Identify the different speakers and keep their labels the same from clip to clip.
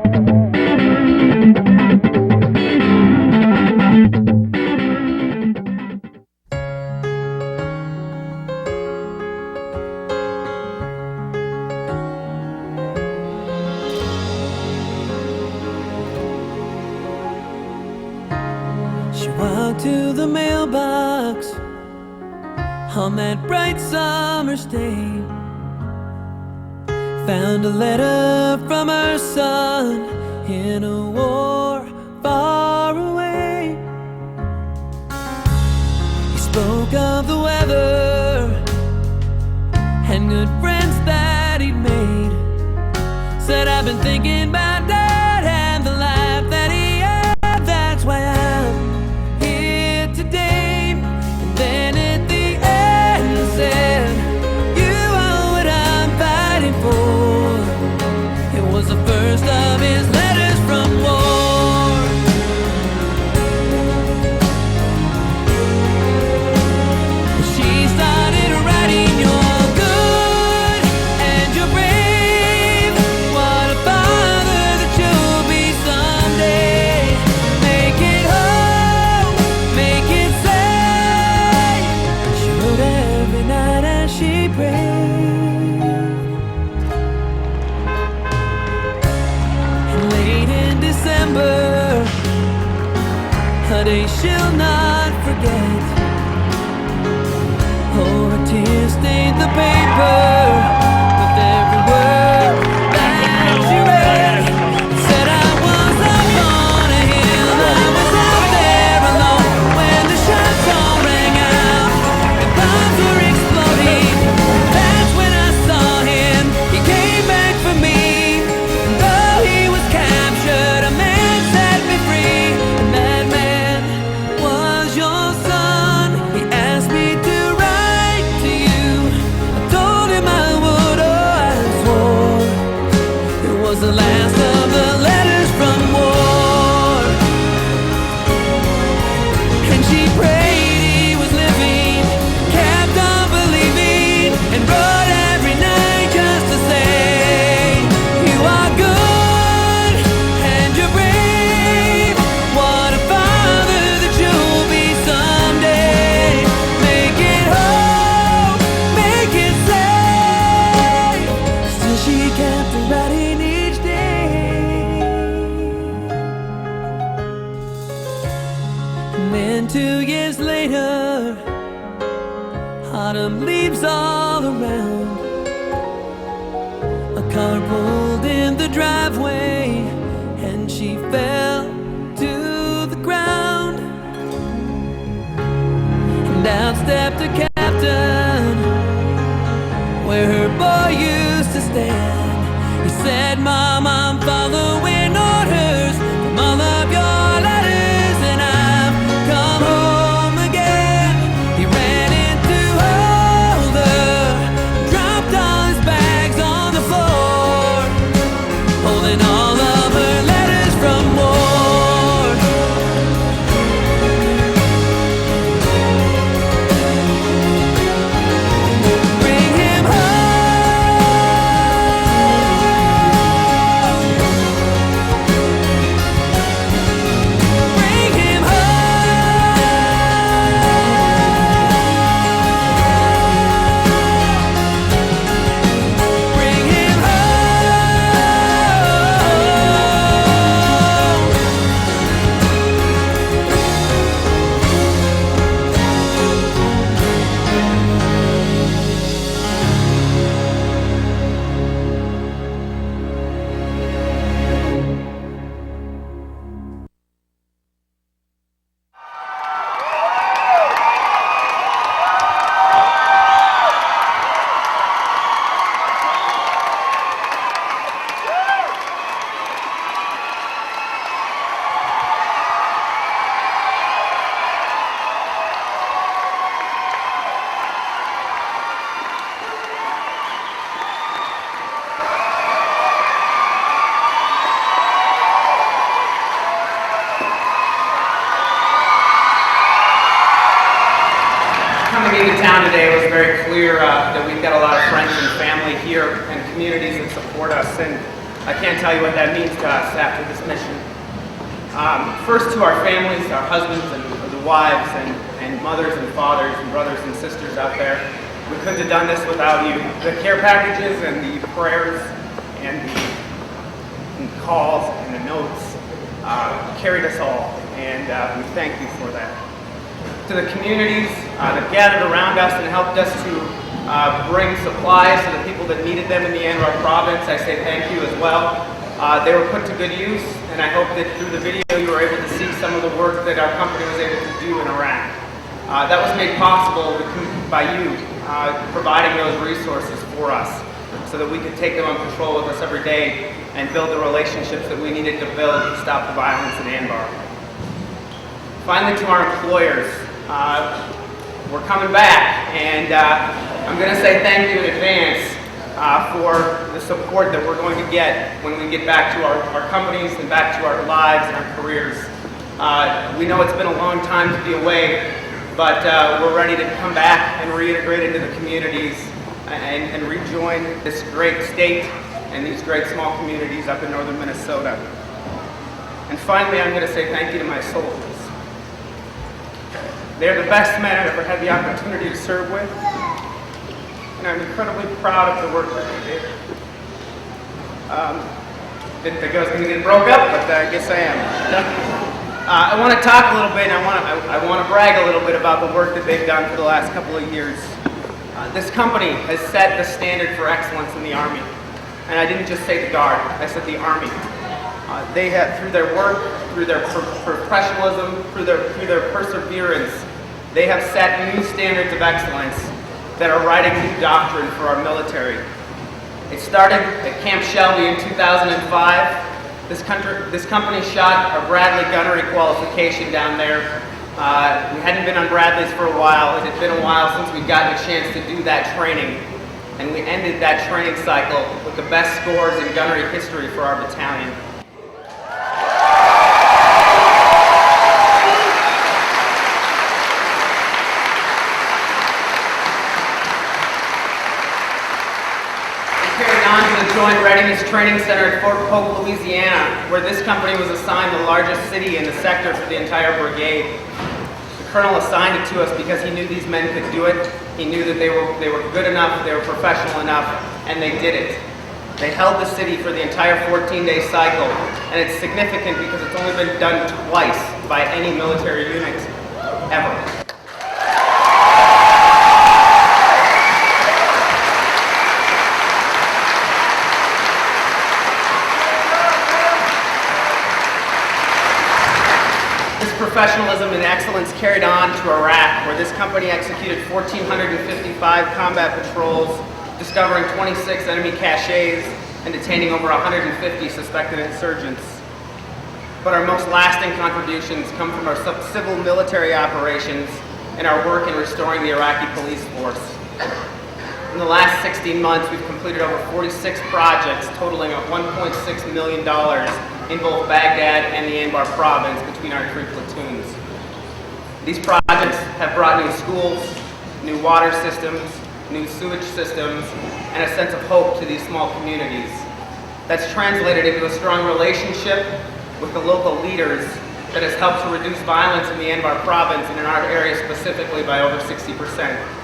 Speaker 1: She walked to the mailbox on that bright summer's day, found a letter from her son in a war far away. He spoke of the weather and good friends that he'd made. Said, I've been thinking about Dad and the life that he had. That's why I'm here today. And then at the end said, you are what I'm fighting for. It was the first of his letters from war. She started writing, you're good and you're brave. What a father that you'll be someday. Make it home, make it safe. She wrote every night as she prayed. And late in December, a day she'll not forget. Oh, her tears stained the paper with every word that she read. Said I was up on a hill, I was out there alone when the shots all rang out and bombs were exploding. That's when I saw him, he came back for me. And though he was captured, a man set me free. And that man was your son. He asked me to write to you. I told him I would, oh I swore. It was the last of the letters from war. And she prayed he was living, kept on believing, and wrote every night just to say, you are good and you're brave. What a father that you'll be someday. Make it home, make it safe. Still she kept writing each day. And then 2 years later, autumn leaves all around. A car pulled in the driveway and she fell to the ground. And out stepped a captain where her boy used to stand. He said, Mom, I'm following orders from all of your letters, and I've come home again. He ran in to hold her, dropped all his bags on the floor, holding all of her letters from war. Bring him home. Bring him home. Bring him home.
Speaker 2: I can't tell you what that means to us after this mission. First to our families, our husbands and the wives and mothers and fathers and brothers and sisters out there. We couldn't have done this without you. The care packages and the prayers and the calls and the notes carried us all, and we thank you for that. To the communities that gathered around us and helped us to bring supplies to the people that needed them in the Anbar province, I say thank you as well. They were put to good use, and I hope that through the video you were able to see some of the work that our company was able to do in Iraq. That was made possible by you providing those resources for us so that we could take them on patrol with us every day and build the relationships that we needed to build to stop the violence in Anbar. Finally, to our employers, we're coming back, and I'm going to say thank you in advance for the support that we're going to get when we get back to our companies and back to our lives and our careers. We know it's been a long time to be away, but we're ready to come back and reintegrate into the communities and rejoin this great state and these great small communities up in northern Minnesota. And finally, I'm going to say thank you to my soldiers. They're the best men I've ever had the opportunity to serve with, and I'm incredibly proud of the work that they did. Didn't think I was going to get broke up, but I guess I am. I want to talk a little bit, and I want to brag a little bit about the work that they've done for the last couple of years. This company has set the standard for excellence in the Army, and I didn't just say the Guard, I said the Army. They have, through their work, through their professionalism, through their perseverance, they have set new standards of excellence that are writing new doctrine for our military. It started at Camp Shelby in 2005. This company shot our Bradley gunnery qualification down there. We hadn't been on Bradleys for a while. It had been a while since we'd gotten a chance to do that training. And we ended that training cycle with the best scores in gunnery history for our battalion. Joint Readiness Training Center at Fort Polk, Louisiana, where this company was assigned the largest city in the sector for the entire brigade. The colonel assigned it to us because he knew these men could do it. He knew that they were good enough, they were professional enough, and they did it. They held the city for the entire 14-day cycle, and it's significant because it's only been done twice by any military unit, ever. Professionalism and excellence carried on to Iraq, where this company executed 1,455 combat patrols, discovering 26 enemy caches and detaining over 150 suspected insurgents. But our most lasting contributions come from our civil military operations and our work in restoring the Iraqi police force. In the last 16 months, we've completed over 46 projects totaling $1.6 million in both Baghdad and the Anbar province between our 3 platoons. These projects have brought new schools, new water systems, new sewage systems, and a sense of hope to these small communities. That's translated into a strong relationship with the local leaders that has helped to reduce violence in the Anbar province and in our area specifically by over 60%.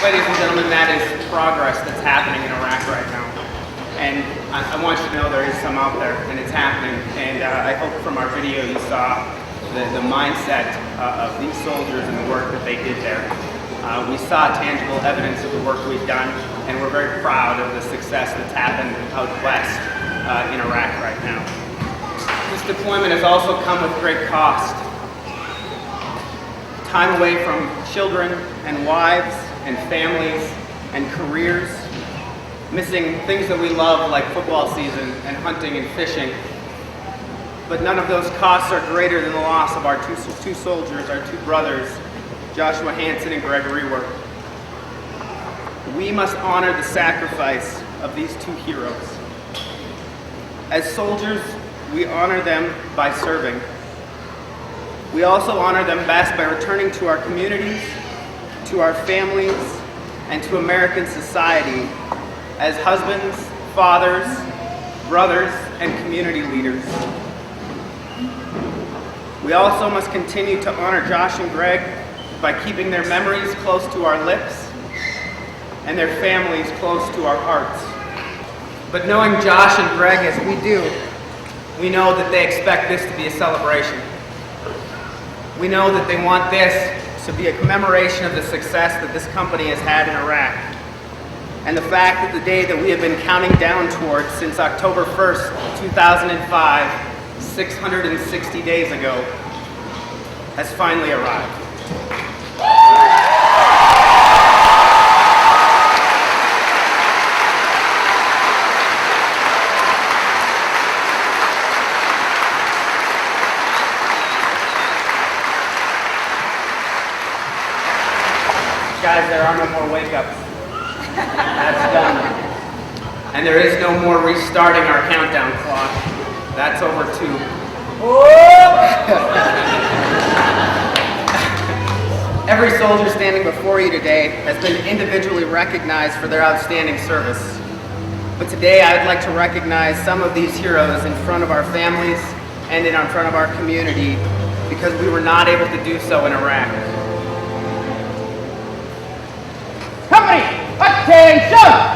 Speaker 2: Ladies and gentlemen, that is progress that's happening in Iraq right now. And I want you to know there is some out there, and it's happening. And I hope from our video you saw the mindset of these soldiers and the work that they did there. We saw tangible evidence of the work we've done, and we're very proud of the success that's happened out west in Iraq right now. This deployment has also come with great cost. Time away from children and wives and families and careers, missing things that we love like football season and hunting and fishing. But none of those costs are greater than the loss of our two soldiers, our 2 brothers, Joshua Hansen and Gregory Work. We must honor the sacrifice of these 2 heroes. As soldiers, we honor them by serving. We also honor them best by returning to our communities, to our families, and to American society as husbands, fathers, brothers, and community leaders. We also must continue to honor Josh and Greg by keeping their memories close to our lips and their families close to our hearts. But knowing Josh and Greg as we do, we know that they expect this to be a celebration. We know that they want this to be a commemoration of the success that this company has had in Iraq. And the fact that the day that we have been counting down towards since October 1st, 2005, 660 days ago, has finally arrived. Guys, there are no more wake-ups. That's done. And there is no more restarting our countdown clock. That's over too. Every soldier standing before you today has been individually recognized for their outstanding service. But today I would like to recognize some of these heroes in front of our families and in front of our community because we were not able to do so in Iraq. Company, attention!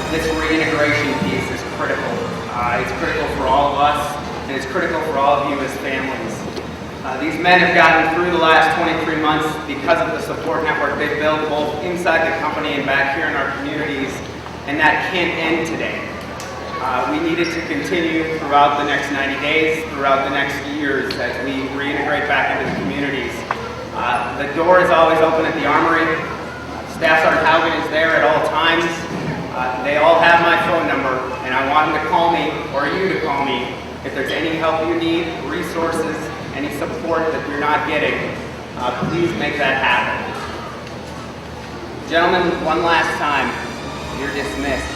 Speaker 2: This reintegration piece is critical. It's critical for all of us, and it's critical for all of you as families. These men have gotten through the last 23 months because of the support network they've built both inside the company and back here in our communities, and that can't end today. We need it to continue throughout the next 90 days, throughout the next years as we reintegrate back into the communities. The door is always open at the Armory. Staff Sergeant Haugen is there at all times. They all have my phone number, and I want them to call me, or you to call me, if there's any help you need, resources, any support that you're not getting. Please make that happen. Gentlemen, one last time, you're dismissed.